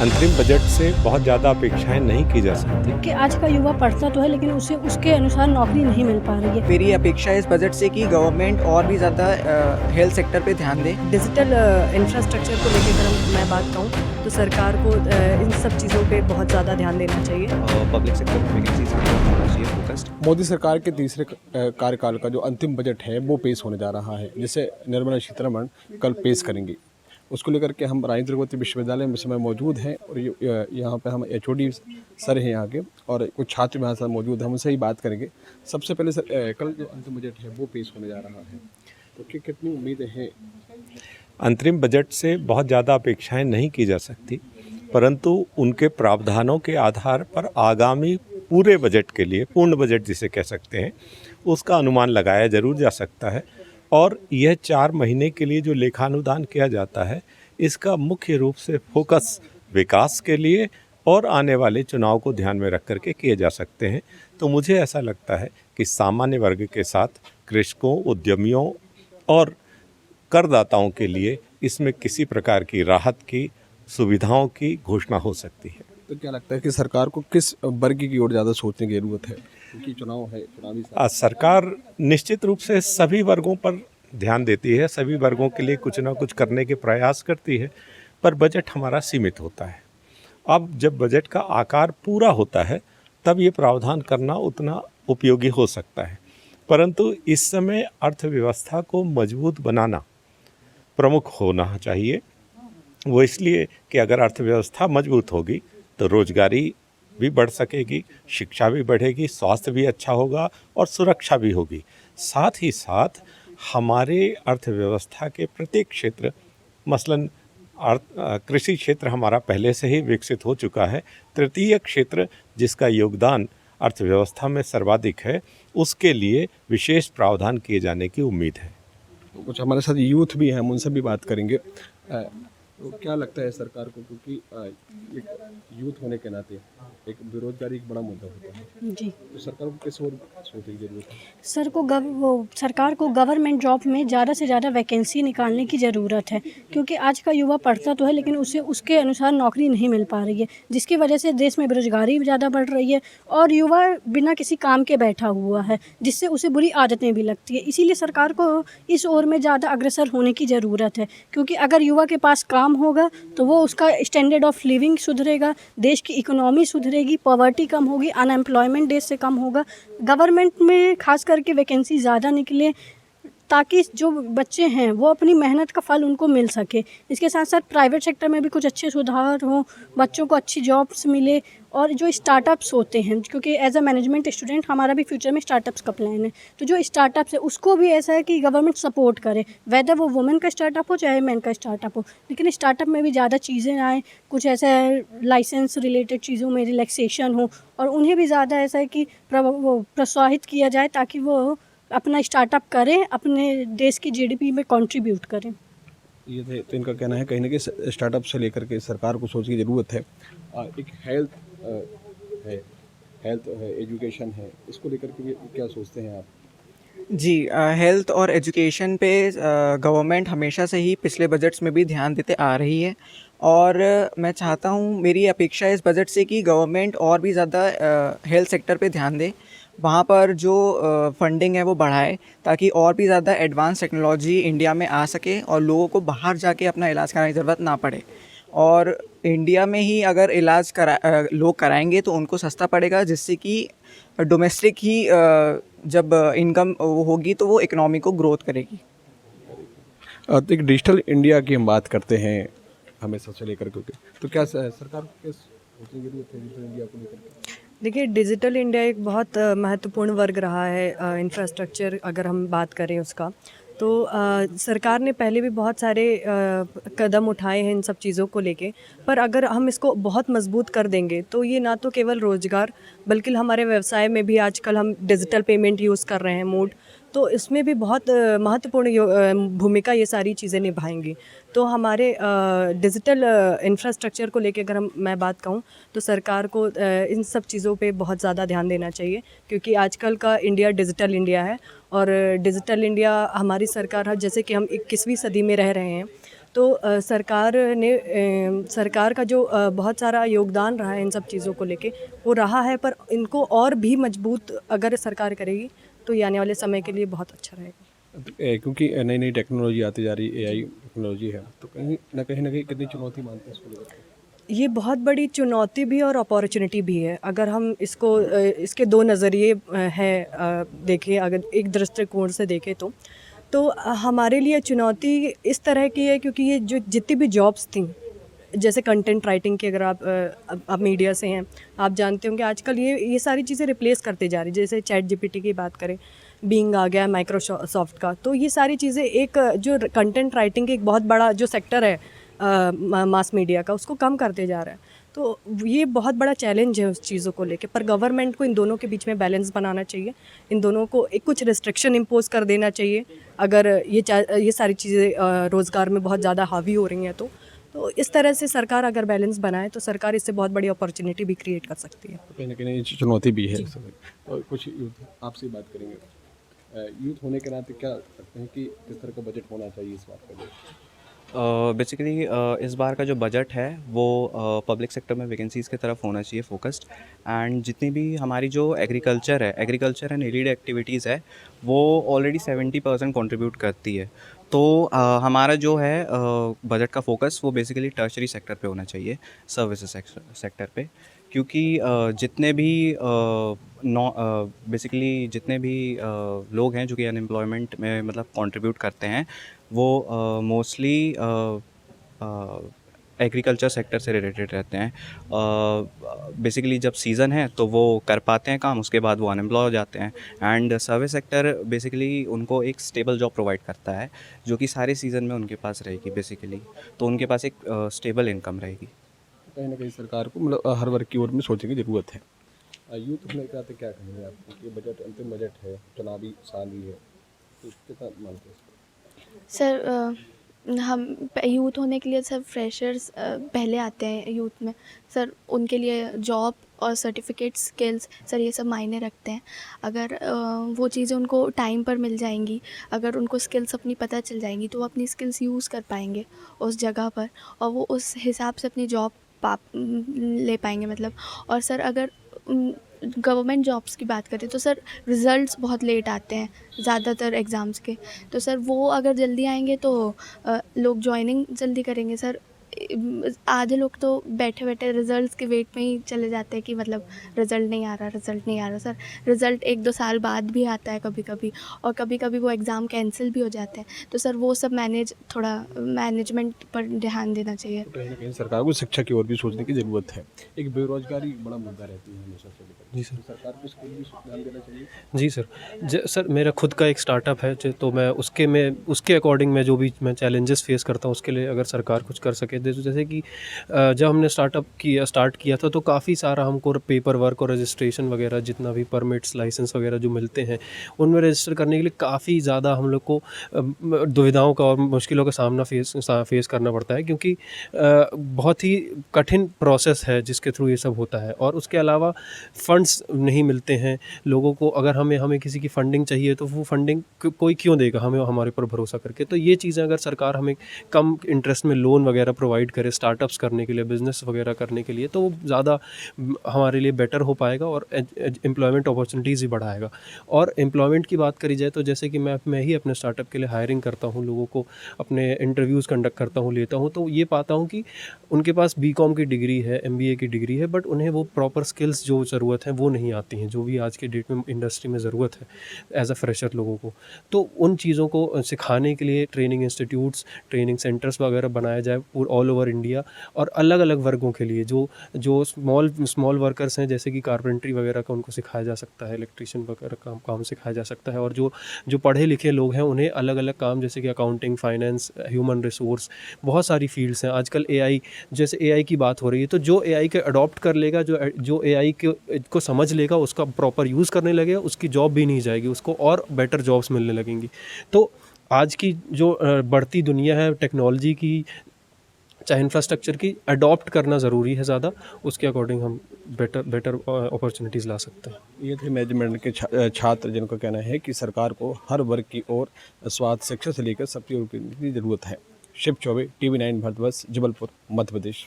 अंतरिम बजट से बहुत ज़्यादा अपेक्षाएं नहीं की जा सकती। कि आज का युवा पढ़ता तो है लेकिन उसे उसके अनुसार नौकरी नहीं मिल पा रही है। मेरी अपेक्षा है इस बजट से कि गवर्नमेंट और भी ज़्यादा हेल्थ सेक्टर पे ध्यान दे। डिजिटल इंफ्रास्ट्रक्चर को लेकर अगर मैं बात कहूँ तो सरकार को इन सब चीज़ों पे बहुत ज़्यादा ध्यान देना चाहिए। पब्लिक सेक्टर में वैकेंसीज होना चाहिए फोकस्ड। मोदी सरकार के तीसरे कार्यकाल का जो अंतिम बजट है वो पेश होने जा रहा है, जिसे निर्मला सीतारमण कल पेश करेंगी। उसको लेकर के हम राजेंद्र प्रगति विश्वविद्यालय में इस समय मौजूद हैं और यहाँ पे हम HOD सर हैं यहाँ के और कुछ छात्र यहाँ सर मौजूद हैं, हम उनसे ही बात करेंगे। सबसे पहले सर, कल जो अंतिम बजट है वो पेश होने जा रहा है, तो कितनी उम्मीदें हैं? अंतरिम बजट से बहुत ज़्यादा अपेक्षाएं नहीं की जा सकती, परंतु उनके प्रावधानों के आधार पर आगामी पूरे बजट के लिए, पूर्ण बजट जिसे कह सकते हैं, उसका अनुमान लगाया जरूर जा सकता है। और यह 4 महीने के लिए जो लेखानुदान किया जाता है, इसका मुख्य रूप से फोकस विकास के लिए और आने वाले चुनाव को ध्यान में रख करके किए जा सकते हैं। तो मुझे ऐसा लगता है कि सामान्य वर्ग के साथ कृषकों, उद्यमियों और करदाताओं के लिए इसमें किसी प्रकार की राहत की, सुविधाओं की घोषणा हो सकती है। तो क्या लगता है कि सरकार को किस वर्ग की ओर ज़्यादा सोचने की ज़रूरत है, क्योंकि चुनाव है, चुनावी सरकार निश्चित रूप से सभी वर्गों पर ध्यान देती है, सभी वर्गों के लिए कुछ ना कुछ करने के प्रयास करती है, पर बजट हमारा सीमित होता है। अब जब बजट का आकार पूरा होता है तब ये प्रावधान करना उतना उपयोगी हो सकता है, परंतु इस समय अर्थव्यवस्था को मजबूत बनाना प्रमुख होना चाहिए। वो इसलिए कि अगर अर्थव्यवस्था मजबूत होगी तो रोजगारी भी बढ़ सकेगी, शिक्षा भी बढ़ेगी, स्वास्थ्य भी अच्छा होगा और सुरक्षा भी होगी। साथ ही साथ हमारे अर्थव्यवस्था के प्रत्येक क्षेत्र, मसलन कृषि क्षेत्र हमारा पहले से ही विकसित हो चुका है, तृतीय क्षेत्र जिसका योगदान अर्थव्यवस्था में सर्वाधिक है, उसके लिए विशेष प्रावधान किए जाने की उम्मीद है। कुछ हमारे साथ यूथ भी हैं, हम उनसे भी बात करेंगे। तो क्या लगता है सरकार को, क्योंकि एक यूथ होने के नाते एक बेरोजगारी एक बड़ा मुद्दा होता है, जी, तो सरकार को किस ओर सोचने की जरूरत है? सरकार को गवर्नमेंट जॉब में ज़्यादा से ज़्यादा वैकेंसी निकालने की ज़रूरत है, क्योंकि आज का युवा पढ़ता तो है लेकिन उसे उसके अनुसार नौकरी नहीं मिल पा रही है, जिसकी वजह से देश में बेरोजगारी ज़्यादा बढ़ रही है और युवा बिना किसी काम के बैठा हुआ है, जिससे उसे बुरी आदतें भी लगती है। इसीलिए सरकार को इस ओर में ज़्यादा अग्रसर होने की ज़रूरत है, क्योंकि अगर युवा के पास काम होगा तो वो उसका स्टैंडर्ड ऑफ लिविंग सुधरेगा, देश की इकोनॉमी सुधरेगी, पॉवर्टी कम होगी, अनएम्प्लॉयमेंट देश से कम होगा। गवर्नमेंट में खास करके वैकेंसी ज़्यादा निकले ताकि जो बच्चे हैं वो अपनी मेहनत का फल उनको मिल सके। इसके साथ साथ प्राइवेट सेक्टर में भी कुछ अच्छे सुधार हों, बच्चों को अच्छी जॉब्स मिले और जो स्टार्टअप्स होते हैं, क्योंकि एज अ मैनेजमेंट स्टूडेंट हमारा भी फ्यूचर में स्टार्टअप्स का प्लान है, तो जो स्टार्टअप्स है उसको भी ऐसा है कि गवर्नमेंट सपोर्ट करे, वेदर वो वुमेन का स्टार्टअप हो चाहे मैन का स्टार्टअप हो, लेकिन स्टार्टअप में भी ज़्यादा चीज़ें आएँ, कुछ ऐसा लाइसेंस रिलेटेड चीज़ों में रिलैक्सेशन हो और उन्हें भी ज़्यादा ऐसा है कि प्रोत्साहित किया जाए ताकि वो अपना स्टार्टअप करें, अपने देश की GDP में कंट्रीब्यूट करें। ये तो इनका कहना है कहीं ना कहीं स्टार्टअप से लेकर के सरकार को सोचने की ज़रूरत है। एक हेल्थ है, एजुकेशन है, इसको लेकर के क्या सोचते हैं आप? जी, हेल्थ और एजुकेशन पे गवर्नमेंट हमेशा से ही पिछले बजट्स में भी ध्यान देते आ रही है और मैं चाहता हूँ, मेरी अपेक्षा है इस बजट से कि गवर्नमेंट और भी ज़्यादा हेल्थ सेक्टर पे ध्यान दे, वहाँ पर जो फंडिंग है वो बढ़ाए ताकि और भी ज़्यादा एडवांस टेक्नोलॉजी इंडिया में आ सके और लोगों को बाहर जाके अपना इलाज कराने की ज़रूरत ना पड़े। और इंडिया में ही अगर इलाज लोग कराएंगे तो उनको सस्ता पड़ेगा, जिससे कि डोमेस्टिक ही जब इनकम वो होगी तो वो इकोनॉमी को ग्रोथ करेगी। तो एक डिजिटल इंडिया की हम बात करते हैं हमेशा से लेकर के, तो क्या सरकार को किस सोचने की जरूरत है डिजिटल इंडिया को लेकर के? देखिए, डिजिटल इंडिया एक बहुत महत्वपूर्ण वर्ग रहा है। इंफ्रास्ट्रक्चर अगर हम बात करें उसका, तो सरकार ने पहले भी बहुत सारे कदम उठाए हैं इन सब चीज़ों को लेके, पर अगर हम इसको बहुत मजबूत कर देंगे तो ये ना तो केवल रोज़गार बल्कि हमारे व्यवसाय में भी आजकल हम डिजिटल पेमेंट यूज़ कर रहे हैं, मोड, तो इसमें भी बहुत महत्वपूर्ण भूमिका ये सारी चीज़ें निभाएंगी। तो हमारे डिजिटल इंफ्रास्ट्रक्चर को लेके अगर मैं बात कहूँ तो सरकार को इन सब चीज़ों पे बहुत ज़्यादा ध्यान देना चाहिए, क्योंकि आजकल का इंडिया डिजिटल इंडिया है और डिजिटल इंडिया हमारी सरकार है, जैसे कि हम 21वीं सदी में रह रहे हैं तो सरकार का जो बहुत सारा योगदान रहा है इन सब चीज़ों को लेके वो रहा है, पर इनको और भी मजबूत अगर सरकार करेगी तो ये आने वाले समय के लिए बहुत अच्छा रहेगा। क्योंकि नई नई टेक्नोलॉजी आती जा रही है, एआई टेक्नोलॉजी है, तो कहीं ना कहीं कितनी चुनौती मानते हैं इसको लेकर के? ये बहुत बड़ी चुनौती भी और अपॉर्चुनिटी भी है। अगर हम इसको इसके दो नज़रिए देखें, अगर एक दृष्टिकोण से देखें तो हमारे लिए चुनौती इस तरह की है, क्योंकि ये जो जितनी भी जॉब्स थी, जैसे कंटेंट राइटिंग की, अगर आप मीडिया से हैं, आप जानते होंगे आजकल ये सारी चीज़ें रिप्लेस करते जा रही है। जैसे चैट जीपीटी की बात करें, बिंग आ गया माइक्रोसॉफ्ट का, तो ये सारी चीज़ें एक जो कंटेंट राइटिंग की एक बहुत बड़ा जो सेक्टर है मास मीडिया का, उसको कम करते जा रहा है। तो ये बहुत बड़ा चैलेंज है उस चीज़ों को लेके, पर गवर्नमेंट को इन दोनों के बीच में बैलेंस बनाना चाहिए। इन दोनों को एक कुछ रिस्ट्रिक्शन इम्पोज कर देना चाहिए अगर ये सारी चीज़ें रोज़गार में बहुत ज़्यादा हावी हो रही हैं। तो इस तरह से सरकार अगर बैलेंस बनाए तो सरकार इससे बहुत बड़ी अपॉर्चुनिटी भी क्रिएट कर सकती है। तो कहीं ना कहीं चुनौती भी है। और कुछ यूथ आपसे बात करेंगे, यूथ होने के नाते क्या लगता है कि किस तरह का बजट होना चाहिए इस बात का? बेसिकली इस बार का जो बजट है वो पब्लिक सेक्टर में वैकेंसीज़ की तरफ होना चाहिए फोकस्ड। एंड जितनी भी हमारी जो एग्रीकल्चर एंड एलिड एक्टिविटीज़ है वो ऑलरेडी 70% कंट्रीब्यूट करती है। तो हमारा जो है बजट का फोकस वो बेसिकली टर्शरी सेक्टर पे होना चाहिए, सर्विसेज सेक्टर पे, क्योंकि जितने भी बेसिकली जितने भी लोग हैं जो कि अनएम्प्लॉयमेंट में मतलब कंट्रीब्यूट करते हैं वो मोस्टली एग्रीकल्चर सेक्टर से रिलेटेड रहते हैं। बेसिकली जब सीज़न है तो वो कर पाते हैं काम, उसके बाद वो अनएम्प्लॉय हो जाते हैं। एंड सर्विस सेक्टर बेसिकली उनको एक स्टेबल जॉब प्रोवाइड करता है जो कि सारे सीज़न में उनके पास रहेगी बेसिकली, तो उनके पास एक स्टेबल इनकम रहेगी। कहीं ना कहीं सरकार को मतलब हर वर्ग की ओर में सोचने की ज़रूरत है। यूथ होने के नाते क्या कहेंगे आप? ये बजट अंतिम बजट है, चुनावी साल ही है, तो कितना मानते हैं इसको? सर हम यूथ होने के लिए सर फ्रेशर्स पहले आते हैं यूथ में। सर उनके लिए जॉब और सर्टिफिकेट स्किल्स सर ये सब मायने रखते हैं। अगर वो चीज़ें उनको टाइम पर मिल जाएंगी, अगर उनको स्किल्स अपनी पता चल जाएंगी तो वो अपनी स्किल्स यूज़ कर पाएंगे उस जगह पर, और वो उस हिसाब से अपनी जॉब ले पाएंगे मतलब। और सर अगर गवर्नमेंट जॉब्स की बात करें तो सर रिज़ल्ट्स बहुत लेट आते हैं ज़्यादातर एग्ज़ाम्स के, तो सर वो अगर जल्दी आएंगे तो लोग जॉइनिंग जल्दी करेंगे। सर आधे लोग तो बैठे बैठे रिज़ल्ट्स के वेट में ही चले जाते हैं कि मतलब रिज़ल्ट नहीं आ रहा। सर रिज़ल्ट 1-2 साल बाद भी आता है कभी कभी, और कभी कभी वो एग्ज़ाम कैंसिल भी हो जाते हैं। तो सर वो सब मैनेजमेंट पर ध्यान देना चाहिए। तो कहीं ना कहीं सरकार को शिक्षा की ओर भी सोचने की ज़रूरत है। एक बेरोजगारी बड़ा मुद्दा रहती है हमेशा से लेकर। जी सर। तो सरकार को इसको भी ध्यान देना चाहिए। जी सर। सर मेरा खुद का एक स्टार्टअप है, तो मैं उसके अकॉर्डिंग मैं जो भी मैं चैलेंजेस फेस करता हूँ उसके लिए अगर सरकार कुछ कर सके। जैसे कि जब हमने स्टार्ट किया था तो काफ़ी सारा हमको पेपर वर्क और रजिस्ट्रेशन वगैरह, जितना भी परमिट्स लाइसेंस वगैरह जो मिलते हैं उनमें रजिस्टर करने के लिए काफ़ी ज़्यादा हम लोग को दुविधाओं का और मुश्किलों का सामना फेस करना पड़ता है, क्योंकि बहुत ही कठिन प्रोसेस है जिसके थ्रू ये सब होता है। और उसके अलावा फंड्स नहीं मिलते हैं लोगों को। अगर हमें किसी की फंडिंग चाहिए तो वो फंडिंग कोई क्यों देगा हमें हमारे पर भरोसा करके। तो ये चीज़ें अगर सरकार हमें कम इंटरेस्ट में लोन वगैरह प्रोवाइड करे स्टार्टअप्स करने के लिए, बिज़नेस वगैरह करने के लिए, तो वो ज़्यादा हमारे लिए बेटर हो पाएगा और एम्प्लॉयमेंट अपॉर्चुनिटीज़ भी बढ़ाएगा। और एम्प्लॉयमेंट की बात करी जाए तो जैसे कि मैं ही अपने स्टार्टअप के लिए हायरिंग करता हूँ, लोगों को अपने इंटरव्यूज़ कंडक्ट करता हूँ, लेता हूँ, तो ये पाता हूँ कि उनके पास बीकॉम की डिग्री है, MBA की डिग्री है, बट उन्हें वो प्रॉपर स्किल्स जो ज़रूरत है वो नहीं आती हैं, जो भी आज के डेट में इंडस्ट्री में ज़रूरत है एज अ फ्रेशर लोगों को। तो उन चीज़ों को सिखाने के लिए ट्रेनिंग इंस्टीट्यूट्स, ट्रेनिंग सेंटर्स वगैरह बनाया जाए ऑल ओवर इंडिया, और अलग अलग वर्गों के लिए जो स्मॉल वर्कर्स हैं जैसे कि कारपेंट्री वगैरह का उनको सिखाया जा सकता है, इलेक्ट्रीशियन वगैरह काम सिखाया जा सकता है। और जो पढ़े लिखे लोग हैं उन्हें अलग अलग काम जैसे कि अकाउंटिंग, फाइनेंस, ह्यूमन रिसोर्स, बहुत सारी फील्ड्स हैं। आजकल AI की बात हो रही है, तो जो AI के अडॉप्ट कर लेगा, जो AI को समझ लेगा, उसका प्रॉपर यूज़ करने लगेगा, उसकी जॉब भी नहीं जाएगी, उसको और बेटर जॉब्स मिलने लगेंगी। तो आज की जो बढ़ती दुनिया है टेक्नोलॉजी की, चाहे इंफ्रास्ट्रक्चर की, अडॉप्ट करना ज़रूरी है ज़्यादा, उसके अकॉर्डिंग हम बेटर अपॉर्चुनिटीज़ ला सकते हैं। ये थे मैनेजमेंट के छात्र जिनका कहना है कि सरकार को हर वर्ग की ओर स्वास्थ्य, शिक्षा से लेकर सबकी ओर की ज़रूरत है। शिव चौबे, TV9 भारतवर्ष, जबलपुर, मध्य प्रदेश।